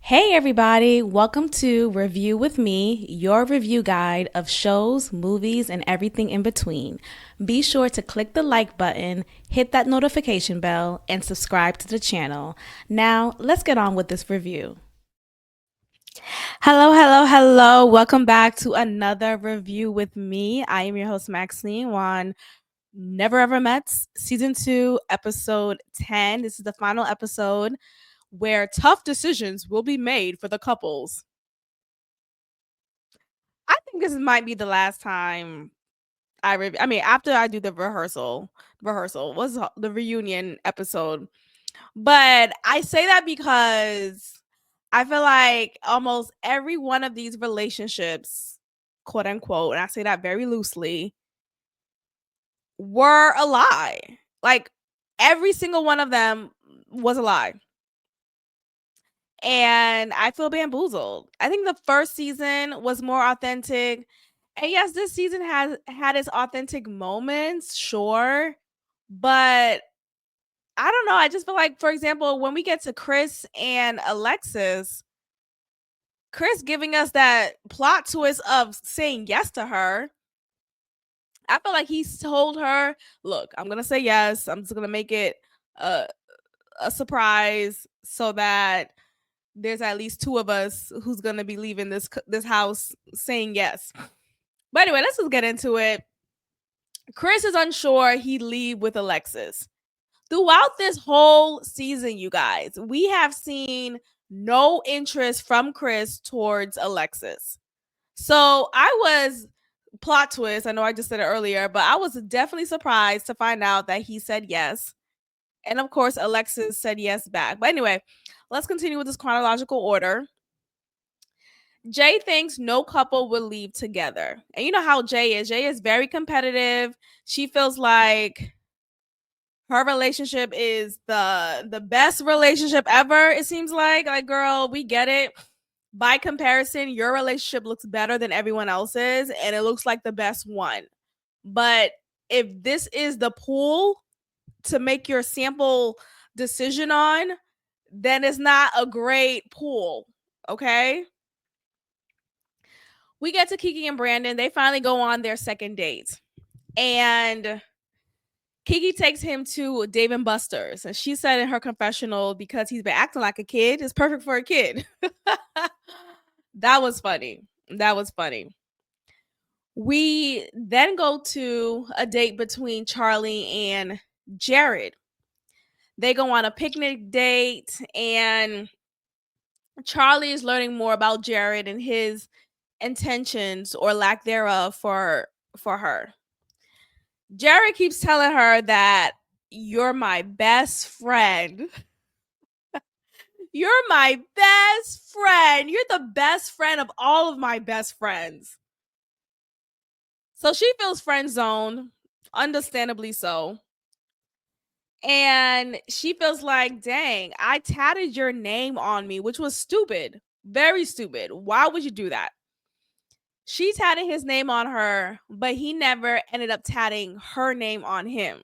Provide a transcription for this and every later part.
Hey, everybody, welcome to Review with Me, your review guide of shows, movies, and everything in between. Be sure to click the like button, hit that notification bell, and subscribe to the channel. Now, let's get on with this review. Hello, hello, hello. Welcome back to another review with me. I am your host, Maxine Wan. Never Ever Met, Season 2, Episode 10. This is the final episode where tough decisions will be made for the couples. I think this might be the last time I mean, after I do the rehearsal was the reunion episode. But I say that because I feel like almost every one of these relationships, quote unquote, and I say that very loosely, were a lie. Like every single one of them was a lie. And I feel bamboozled. I think the first season was more authentic. And yes, this season has had its authentic moments, sure. But I don't know. I just feel like, for example, when we get to Chris and Alexis, Chris giving us that plot twist of saying yes to her. I feel like he's told her, look, I'm going to say yes. I'm just going to make it a, a surprise so that there's at least two of us who's going to be leaving this house saying yes. But anyway, let's just get into it. Chris is unsure he'd leave with Alexis. Throughout this whole season, you guys, we have seen no interest from Chris towards Alexis. So I was plot twist. I know I just said it earlier, but I was definitely surprised to find out that he said yes. And of course, Alexis said yes back. But anyway, let's continue with this chronological order. Jay thinks no couple will leave together. And you know how Jay is. Jay is very competitive. She feels like her relationship is the best relationship ever. It seems like girl, we get it. By comparison, your relationship looks better than everyone else's and it looks like the best one. But if this is the pool to make your sample decision on, then it's not a great pool. Okay? We get to Kiki and Brandon. They finally go on their second date. And Kiki takes him to Dave and Buster's. And she said in her confessional, because he's been acting like a kid, it's perfect for a kid. That was funny. That was funny. We then go to a date between Charlie and Jared. They go on a picnic date, and Charlie is learning more about Jared and his intentions or lack thereof for her. Jared keeps telling her that you're my best friend. You're my best friend. You're the best friend of all of my best friends. So she feels friend zoned, understandably so. And she feels like, dang, I tatted your name on me, which was stupid. Very stupid. Why would you do that? She tatted his name on her, but he never ended up tatting her name on him.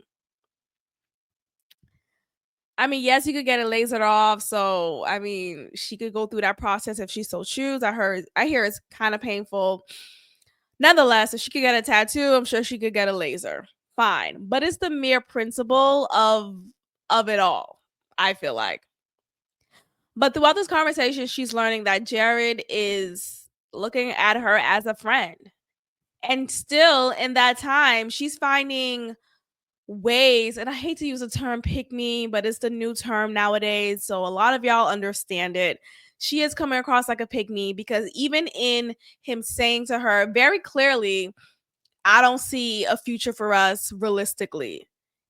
I mean, yes, you could get it lasered off. So, I mean, she could go through that process if she so choose. I hear it's kind of painful. Nonetheless, if she could get a tattoo, I'm sure she could get a laser. Fine, but it's the mere principle of it all. I feel like. But throughout this conversation, she's learning that Jared is looking at her as a friend. And still in that time, she's finding ways, and I hate to use the term pick me, but it's the new term nowadays. So a lot of y'all understand it. She is coming across like a pick me because even in him saying to her very clearly, I don't see a future for us realistically.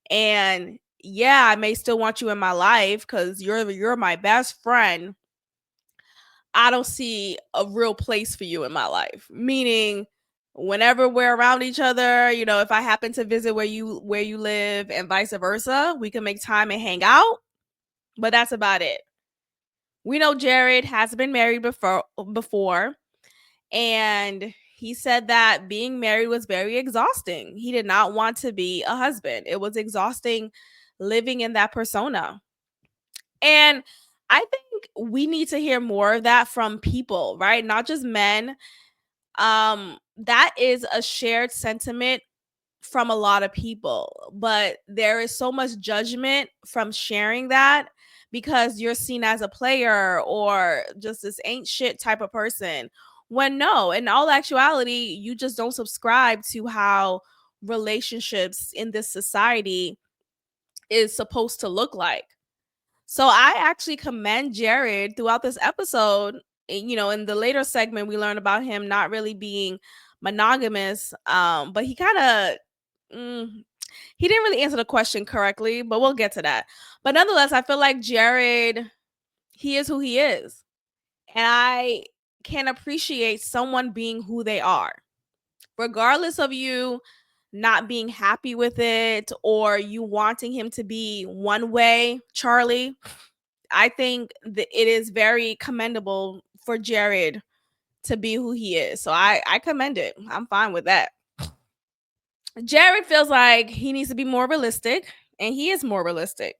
And yeah, I may still want you in my life because you're my best friend. I don't see a real place for you in my life. Meaning whenever we're around each other, you know, if I happen to visit where you live and vice versa, we can make time and hang out, but that's about it. We know Jared has been married before and he said that being married was very exhausting. He did not want to be a husband. It was exhausting living in that persona. And I think we need to hear more of that from people, right? Not just men. That is a shared sentiment from a lot of people, but there is so much judgment from sharing that because you're seen as a player or just this ain't shit type of person. When no, in all actuality, you just don't subscribe to how relationships in this society is supposed to look like. So I actually commend Jared throughout this episode. In the later segment, we learned about him not really being monogamous, but he kind of he didn't really answer the question correctly, but we'll get to that. But nonetheless, I feel like Jared, he is who he is. And I can appreciate someone being who they are, regardless of you not being happy with it or you wanting him to be one way, Charlie. I think that it is very commendable for Jared to be who he is. So I commend it. I'm fine with that. Jared feels like he needs to be more realistic, and he is more realistic.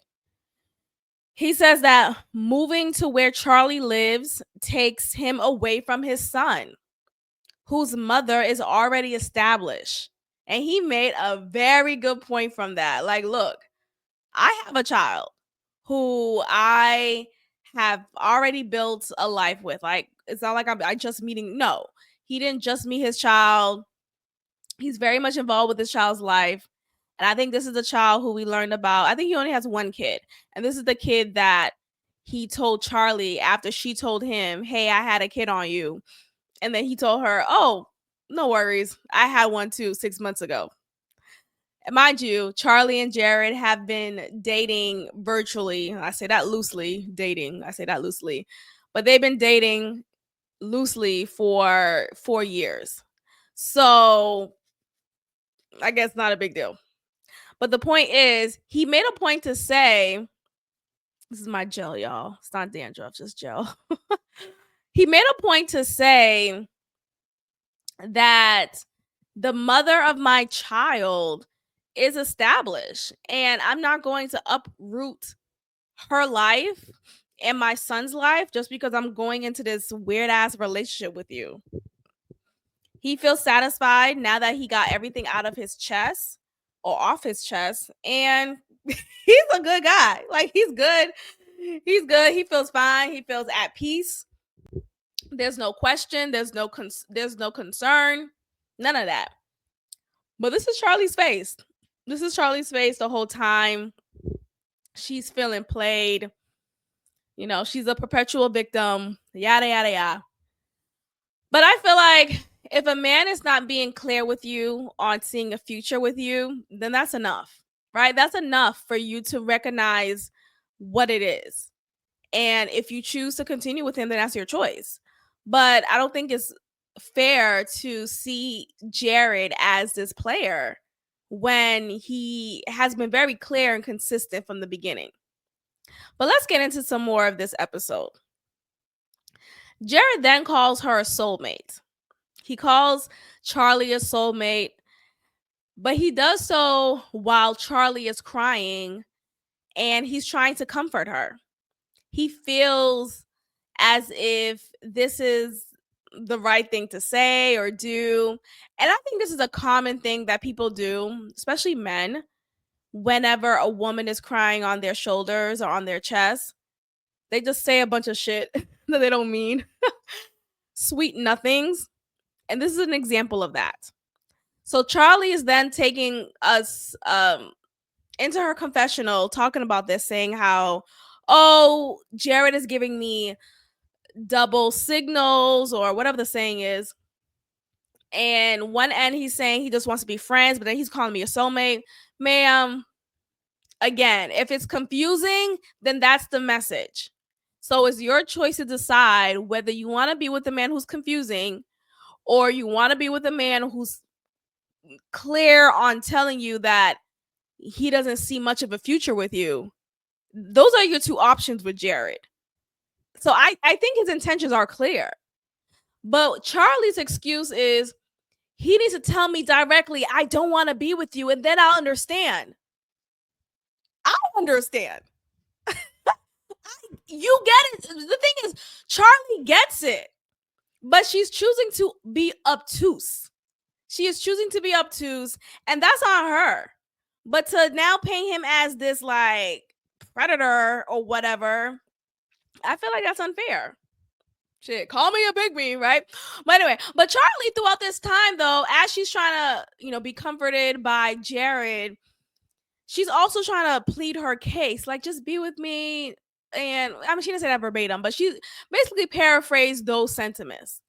He says that moving to where Charlie lives takes him away from his son, whose mother is already established. And he made a very good point from that. Like, look, I have a child who I have already built a life with. Like, it's not like I just meeting. No, he didn't just meet his child. He's very much involved with his child's life. And I think this is the child who we learned about. I think he only has one kid. And this is the kid that he told Charlie after she told him, "Hey, I had a kid on you." And then he told her, "Oh, no worries. I had one too 6 months ago." And mind you, Charlie and Jared have been dating virtually. I say that loosely, dating. I say that loosely. But they've been dating loosely for 4 years. So I guess not a big deal. But the point is, he made a point to say, this is my gel, y'all. It's not dandruff, just gel. He made a point to say that the mother of my child is established and I'm not going to uproot her life and my son's life just because I'm going into this weird ass relationship with you. He feels satisfied now that he got everything out of his chest or off his chest, and he's a good guy. Like, he's good. He's good. He feels fine. He feels at peace. There's no question. There's no concern. None of that. But this is Charlie's face. This is Charlie's face the whole time. She's feeling played. She's a perpetual victim. Yada yada yada. But I feel like if a man is not being clear with you on seeing a future with you, then that's enough, right? That's enough for you to recognize what it is. And if you choose to continue with him, then that's your choice. But I don't think it's fair to see Jared as this player when he has been very clear and consistent from the beginning. But let's get into some more of this episode. Jared then calls her a soulmate. He calls Charlie a soulmate, but he does so while Charlie is crying and he's trying to comfort her. He feels as if this is the right thing to say or do. And I think this is a common thing that people do, especially men, whenever a woman is crying on their shoulders or on their chest. They just say a bunch of shit that they don't mean. Sweet nothings. And this is an example of that. So Charlie is then taking us into her confessional, talking about this, saying how, oh, Jared is giving me double signals or whatever the saying is. And one end he's saying he just wants to be friends, but then he's calling me a soulmate. Ma'am, again, if it's confusing, then that's the message. So it's your choice to decide whether you want to be with a man who's confusing or you want to be with a man who's clear on telling you that he doesn't see much of a future with you. Those are your two options with Jared. So I think his intentions are clear. But Charlie's excuse is he needs to tell me directly, I don't want to be with you, and then I'll understand. I'll understand. You get it. The thing is, Charlie gets it, but she's choosing to be obtuse. She is choosing to be obtuse, and that's on her. But to now paint him as this like predator or whatever, I feel like that's unfair. Shit, call me a big me, right? But anyway, but Charlie throughout this time though, as she's trying to, be comforted by Jared, she's also trying to plead her case, like just be with me. And I mean, she didn't say that verbatim, but she basically paraphrased those sentiments.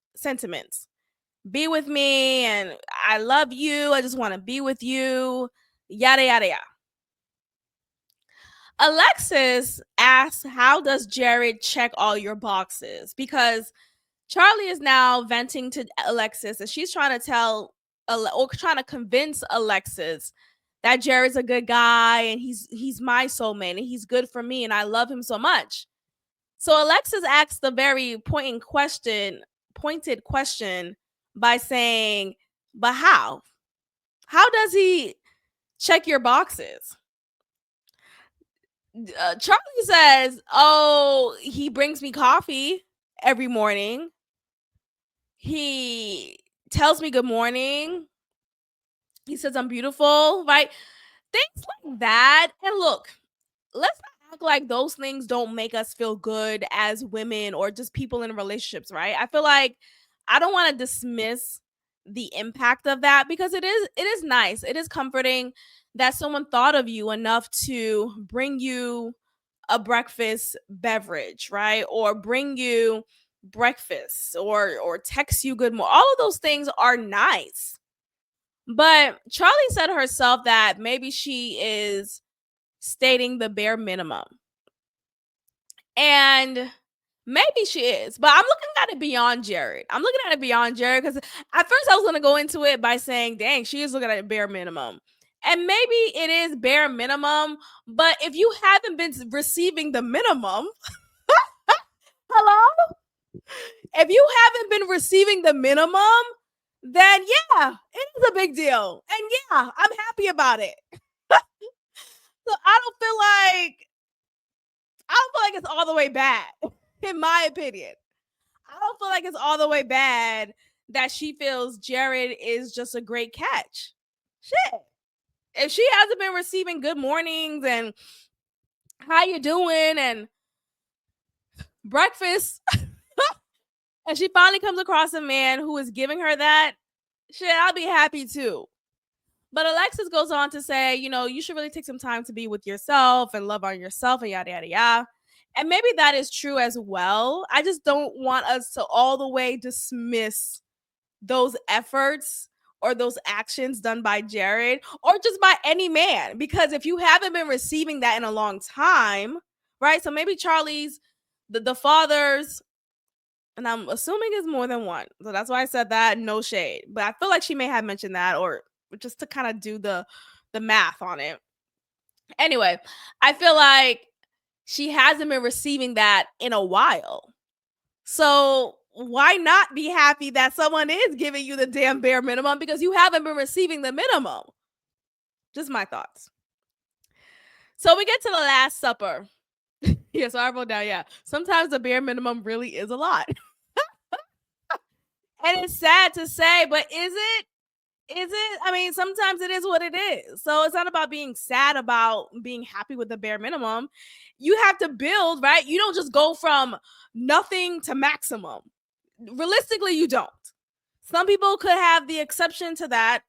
Be with me, and I love you. I just want to be with you. Yada yada yada. Alexis asks, "How does Jared check all your boxes?" Because Charlie is now venting to Alexis, and she's trying to or trying to convince Alexis that Jared's a good guy and he's my soulmate and he's good for me and I love him so much. So Alexis asks the very pointed question by saying, "But how? How does he check your boxes?" Charlie says, "Oh, he brings me coffee every morning. He tells me good morning. He says I'm beautiful, right? Things like that." And look, let's not act like those things don't make us feel good as women or just people in relationships, right? I feel like I don't want to dismiss the impact of that because it is nice. It is comforting that someone thought of you enough to bring you a breakfast beverage, right? Or bring you breakfast or text you good morning. All of those things are nice. But Charlie said herself that maybe she is stating the bare minimum. And maybe she is, but I'm looking at it beyond Jared. I'm looking at it beyond Jared because at first I was going to go into it by saying, dang, she is looking at it bare minimum. And maybe it is bare minimum, but if you haven't been receiving the minimum, hello? If you haven't been receiving the minimum, then yeah, it is a big deal. And yeah, I'm happy about it. So I don't feel like it's all the way bad, in my opinion. I don't feel like it's all the way bad that she feels Jared is just a great catch. Shit. If she hasn't been receiving good mornings and how you doing and breakfast, and she finally comes across a man who is giving her that, shit, I'll be happy too. But Alexis goes on to say, you should really take some time to be with yourself and love on yourself and yada, yada, yada. And maybe that is true as well. I just don't want us to all the way dismiss those efforts or those actions done by Jared or just by any man. Because if you haven't been receiving that in a long time, right? So maybe Charlie's, the father's, and I'm assuming it's more than one. So that's why I said that, no shade. But I feel like she may have mentioned that or just to kind of do the math on it. Anyway, I feel like she hasn't been receiving that in a while. So why not be happy that someone is giving you the damn bare minimum because you haven't been receiving the minimum? Just my thoughts. So we get to the Last Supper. Yeah, so I wrote down, yeah, sometimes the bare minimum really is a lot. And it's sad to say, but is it? Is it? I mean, sometimes it is what it is. So it's not about being sad about being happy with the bare minimum. You have to build, right? You don't just go from nothing to maximum. Realistically, you don't. Some people could have the exception to that,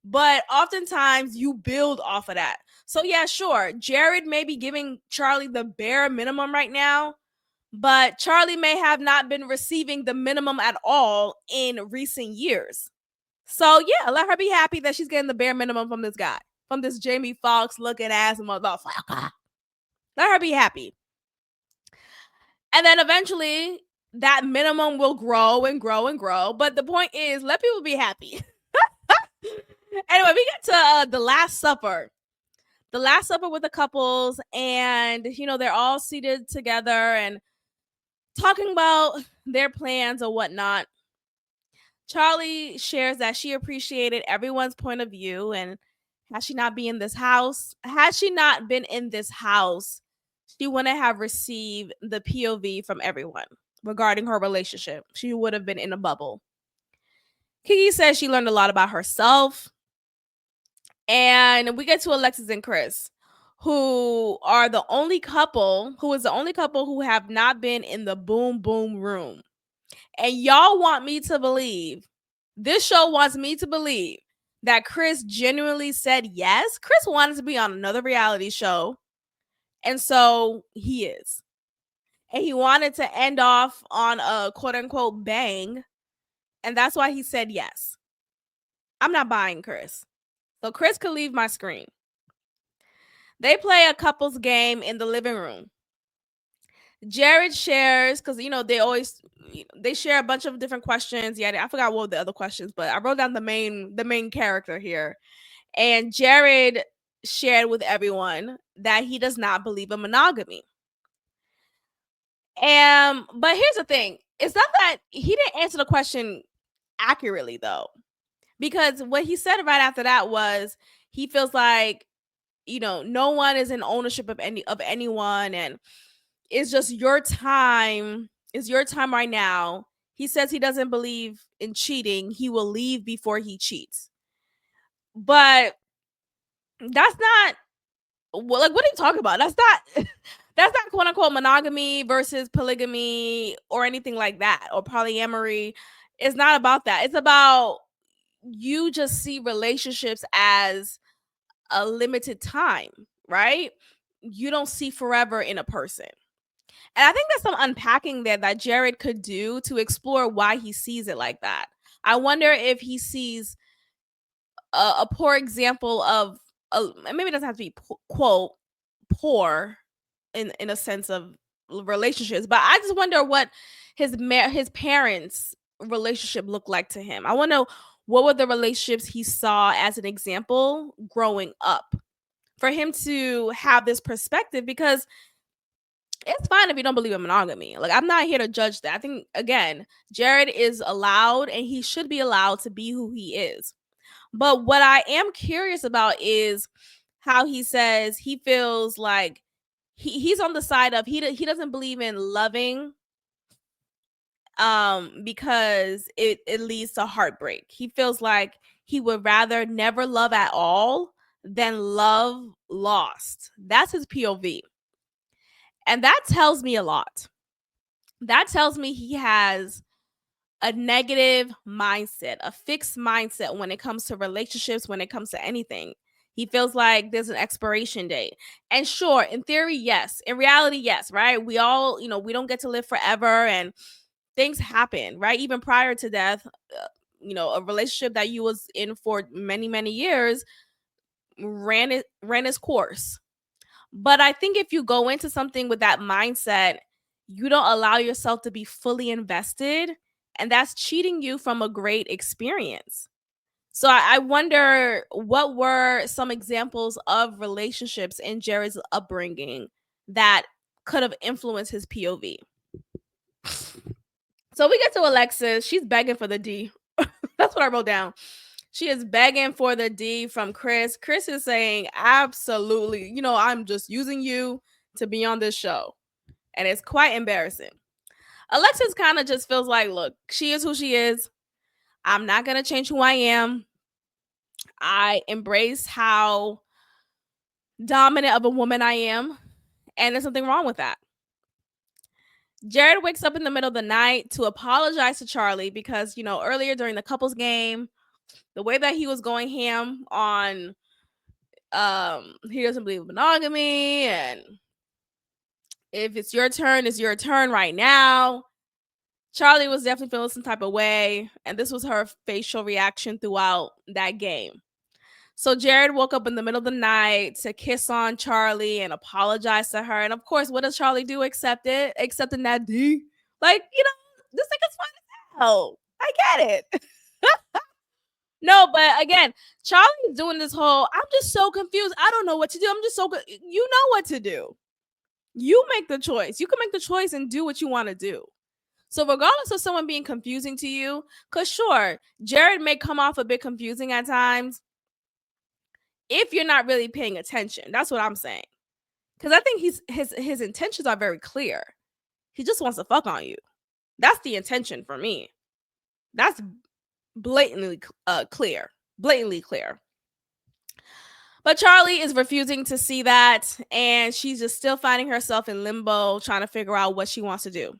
but oftentimes you build off of that. So yeah, sure. Jared may be giving Charlie the bare minimum right now, but Charlie may have not been receiving the minimum at all in recent years. So yeah, let her be happy that she's getting the bare minimum from this guy, from this Jamie Foxx looking ass motherfucker. Let her be happy. And then eventually that minimum will grow and grow and grow. But the point is, let people be happy. Anyway, we get to the Last Supper. The Last Supper with the couples, and they're all seated together and talking about their plans or whatnot. Charlie shares that she appreciated everyone's point of view, and had she not been in this house, she wouldn't have received the POV from everyone regarding her relationship. She would have been in a bubble. Kiki says she learned a lot about herself. And we get to Alexis and Chris, who is the only couple who have not been in the boom boom room. And y'all want me to believe, this show wants me to believe that Chris genuinely said yes. Chris wanted to be on another reality show. And so he is. And he wanted to end off on a quote unquote bang. And that's why he said yes. I'm not buying Chris. So Chris could leave my screen. They play a couples game in the living room. Jared shares, because they share a bunch of different questions. Yeah, I forgot what the other questions, but I wrote down the main character here. And Jared shared with everyone that he does not believe in monogamy. But here's the thing. It's not that he didn't answer the question accurately, though. Because what he said right after that was he feels like, no one is in ownership of anyone, and it's just your time. It's your time right now. He says he doesn't believe in cheating. He will leave before he cheats. But that's not, like, what are you talking about? That's not quote unquote monogamy versus polygamy or anything like that, or polyamory. It's not about that. It's about, you just see relationships as a limited time, right? You don't see forever in a person. And I think there's some unpacking there that Jared could do to explore why he sees it like that. I wonder if he sees a poor example of, maybe it doesn't have to be quote poor in a sense of relationships, but I just wonder what his parents' relationship looked like to him. I want to know, what were the relationships he saw as an example growing up, for him to have this perspective. Because it's fine if you don't believe in monogamy. Like, I'm not here to judge that. I think, again, Jared is allowed, and he should be allowed to be who he is. But what I am curious about is how he says he feels like he's on the side of, he doesn't believe in loving because it leads to heartbreak. He feels like he would rather never love at all than love lost. That's his POV. And that tells me a lot. That tells me he has a negative mindset, a fixed mindset when it comes to relationships, when it comes to anything. He feels like there's an expiration date. And sure, in theory, yes. In reality, yes, right? We all, we don't get to live forever, and things happen, right? Even prior to death, a relationship that you was in for many, many years ran its course. But I think if you go into something with that mindset, you don't allow yourself to be fully invested, and that's cheating you from a great experience. So I wonder, what were some examples of relationships in Jared's upbringing that could have influenced his POV. So we get to Alexis. She's begging for the D. That's what I wrote down. She is begging for the D from Chris. Chris is saying, absolutely, I'm just using you to be on this show. And it's quite embarrassing. Alexis kind of just feels like, look, she is who she is. I'm not going to change who I am. I embrace how dominant of a woman I am. And there's nothing wrong with that. Jared wakes up in the middle of the night to apologize to Charlie because, earlier during the couples game, the way that he was going ham on he doesn't believe in monogamy, and if it's your turn right now. Charlie was definitely feeling some type of way, and this was her facial reaction throughout that game. So Jared woke up in the middle of the night to kiss on Charlie and apologize to her. And of course, what does Charlie do? Accepting that D. Like, this nigga's fine as hell. I get it. No, but again, Charlie is doing this whole, I'm just so confused. I don't know what to do. I'm just so you know what to do. You make the choice. You can make the choice and do what you want to do. So regardless of someone being confusing to you, because sure, Jared may come off a bit confusing at times if you're not really paying attention. That's what I'm saying. Because I think his intentions are very clear. He just wants to fuck on you. That's the intention for me. That's blatantly clear. Blatantly clear. But Charlie is refusing to see that, and she's just still finding herself in limbo, trying to figure out what she wants to do.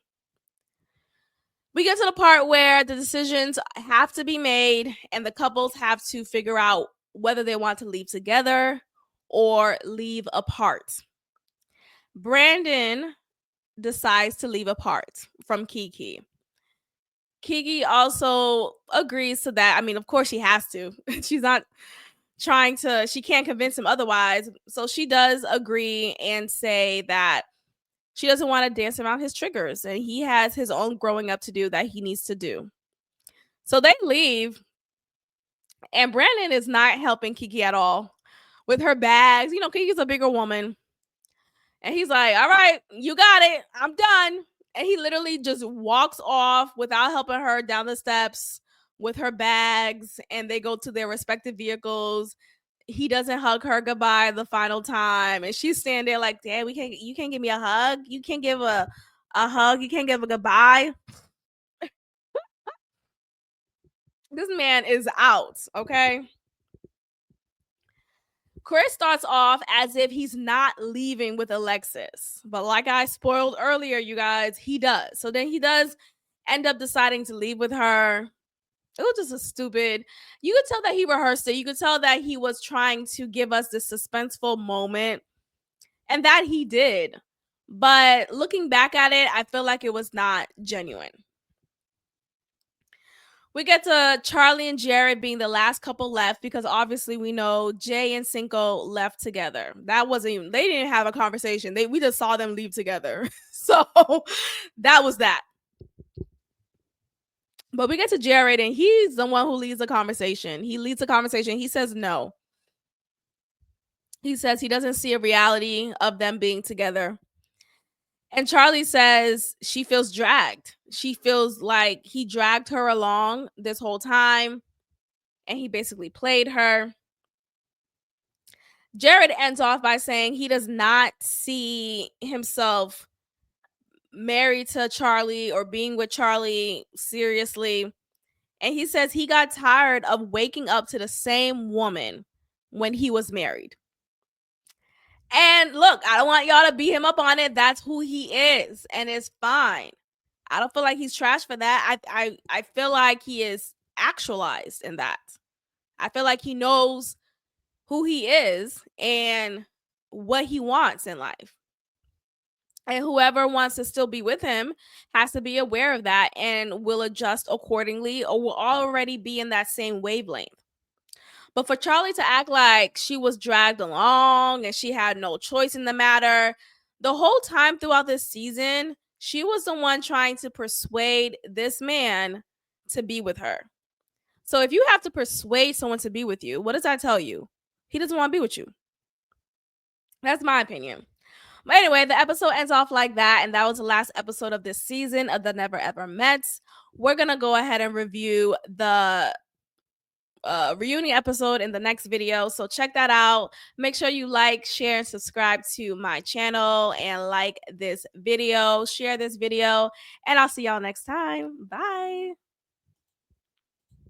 We get to the part where the decisions have to be made, and the couples have to figure out whether they want to leave together or leave apart. Brandon decides to leave apart from Kiki. Kiki also agrees to that. I mean, of course, she has to. She's not she can't convince him otherwise. So she does agree and say that she doesn't want to dance around his triggers and he has his own growing up to do that he needs to do. So they leave, and Brandon is not helping Kiki at all with her bags. You know, Kiki's a bigger woman. And he's like, all right, you got it. I'm done. And he literally just walks off without helping her down the steps with her bags. And they go to their respective vehicles. He doesn't hug her goodbye the final time. And she's standing there like, damn, you can't give me a hug. You can't give a hug. You can't give a goodbye. This man is out, okay? Chris starts off as if he's not leaving with Alexis. But like I spoiled earlier, you guys, he does. So then he does end up deciding to leave with her. It was just a stupid. You could tell that he rehearsed it. You could tell that he was trying to give us this suspenseful moment. And that he did. But looking back at it, I feel like it was not genuine. We get to Charlie and Jared being the last couple left because obviously we know Jay and Cinco left together. That wasn't even, they didn't have a conversation. We just saw them leave together. So that was that. But we get to Jared and he's the one who leads the conversation. He leads the conversation. He says no. He says he doesn't see a reality of them being together. And Charlie says she feels dragged. She feels like he dragged her along this whole time and he basically played her. Jared ends off by saying he does not see himself married to Charlie or being with Charlie seriously. And he says he got tired of waking up to the same woman when he was married. And look, I don't want y'all to beat him up on it. That's who he is, and it's fine. I don't feel like he's trash for that. I feel like he is actualized in that. I feel like he knows who he is and what he wants in life. And whoever wants to still be with him has to be aware of that and will adjust accordingly or will already be in that same wavelength. But for Charlie to act like she was dragged along and she had no choice in the matter, the whole time throughout this season, she was the one trying to persuade this man to be with her. So if you have to persuade someone to be with you, what does that tell you? He doesn't want to be with you. That's my opinion. But anyway, the episode ends off like that. And that was the last episode of this season of The Never Ever Mets. We're going to go ahead and review the reunion episode in the next video, so check that out. Make sure you like, share, and subscribe to my channel and like this video, share this video, and I'll see y'all next time. Bye.